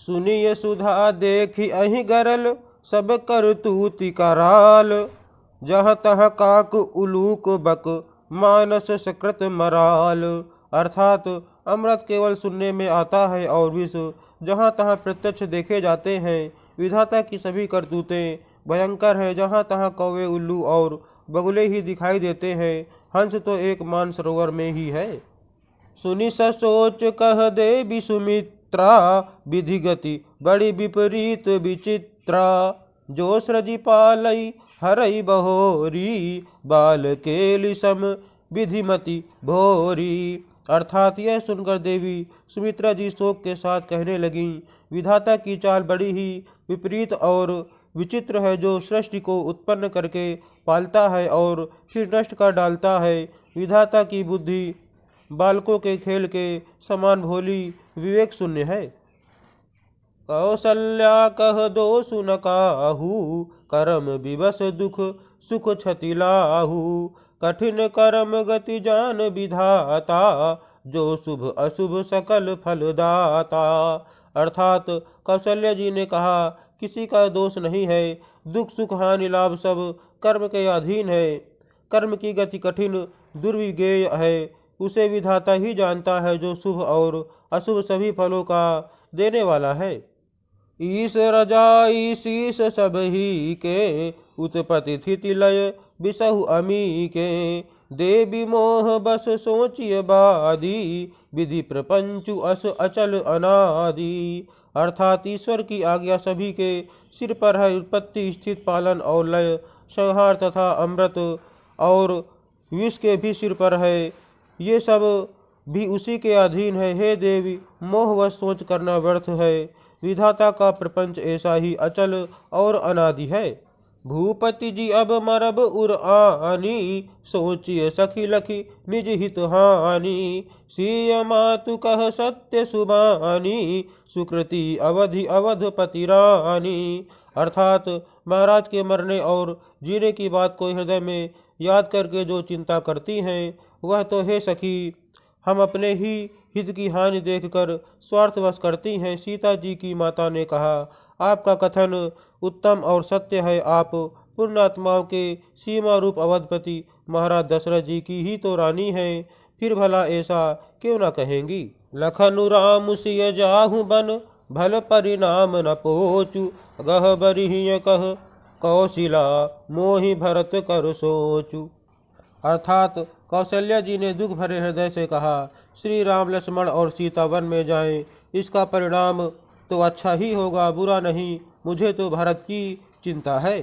सुनिय सुधा देखी अहि गरल, सब करतूति कराल। जहाँ तहाँ काक उलूक बक, मानस सकृत मराल। अर्थात अमृत केवल सुनने में आता है और विष जहाँ तहाँ प्रत्यक्ष देखे जाते हैं। विधाता की सभी करतूतें भयंकर हैं। जहाँ तहाँ कौवे, उल्लू और बगुले ही दिखाई देते हैं। हंस तो एक मान सरोवर में ही है। सुनि सोच कह देवी सुमित्रा, विधि गति बड़ी विपरीत विचित्रा। जो सृजि पालई हरई बहोरी, बाल केलि सम विधिमति भोरी। अर्थात यह सुनकर देवी सुमित्रा जी शोक के साथ कहने लगीं, विधाता की चाल बड़ी ही विपरीत और विचित्र है, जो सृष्टि को उत्पन्न करके पालता है और फिर नष्ट कर डालता है। विधाता की बुद्धि बालकों के खेल के समान भोली विवेक शून्य है। कौसल्या कह दो सुन काहू, कर्म विवश दुख सुख क्षति लाहू। कठिन कर्म गति जान विधाता, जो शुभ अशुभ सकल फल दाता। अर्थात कौशल्या जी ने कहा, किसी का दोष नहीं है। दुख सुख हानि लाभ सब कर्म के अधीन है। कर्म की गति कठिन दुर्विज्ञेय है, उसे विधाता ही जानता है, जो शुभ और अशुभ सभी फलों का देने वाला है। ईश रजाई शीश सब ही के, उत्पत्ति स्थिति लय बिसहु अमी के। देवी मोह बस सोचिय बादी, विधि प्रपंचु अस अचल अनादि। अर्थात ईश्वर की आज्ञा सभी के सिर पर है। उत्पत्ति स्थित पालन और लय, संहार तथा अमृत और विष के भी सिर पर है। ये सब भी उसी के अधीन है। हे देवी, मोहवश सोच करना व्यर्थ है। विधाता का प्रपंच ऐसा ही अचल और अनादि है। भूपति जी अब मरब उर आनी, सोचिए सखी लखी निज हित हानि। सिय मातु कह सत्य सुबानी, सुकृति अवधि अवधपति रानी। अर्थात महाराज के मरने और जीने की बात को हृदय में याद करके जो चिंता करती हैं, वह तो हे सखी हम अपने ही हित की हानि देखकर स्वार्थवश करती हैं। सीता जी की माता ने कहा, आपका कथन उत्तम और सत्य है। आप पुण्यात्माओं के सीमा रूप अवधपति महाराज दशरथ जी की ही तो रानी हैं, फिर भला ऐसा क्यों न कहेंगी। लखनु राम सिय जाहु बन, भल परिणाम न पोचु। गह बरिहिय कह कौशिला, मोहि भरत कर सोचु। अर्थात कौशल्या जी ने दुख भरे हृदय से कहा, श्री राम लक्ष्मण और सीता वन में जाएं, इसका परिणाम तो अच्छा ही होगा, बुरा नहीं। मुझे तो भरत की चिंता है।